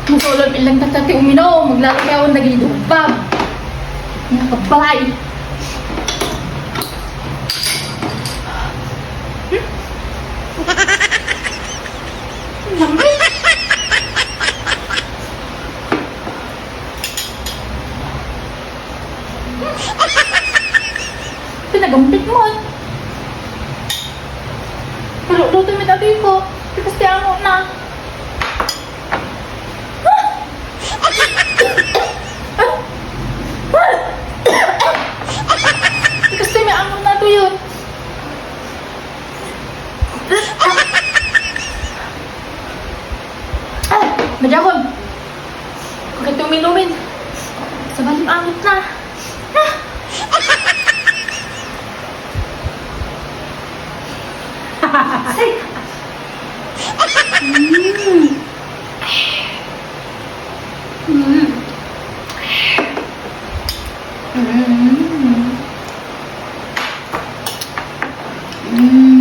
Masulol ilang tatati uminom. Maglalaki ako nagidupag. Nakabalay. Lamig. Pinagampit mo. Pero luto may tabi ko. Kasi ano na. Kasi may ano na to yun. Madyagon. Bakit tuminumin? Sa baling angot na. Say. Mm.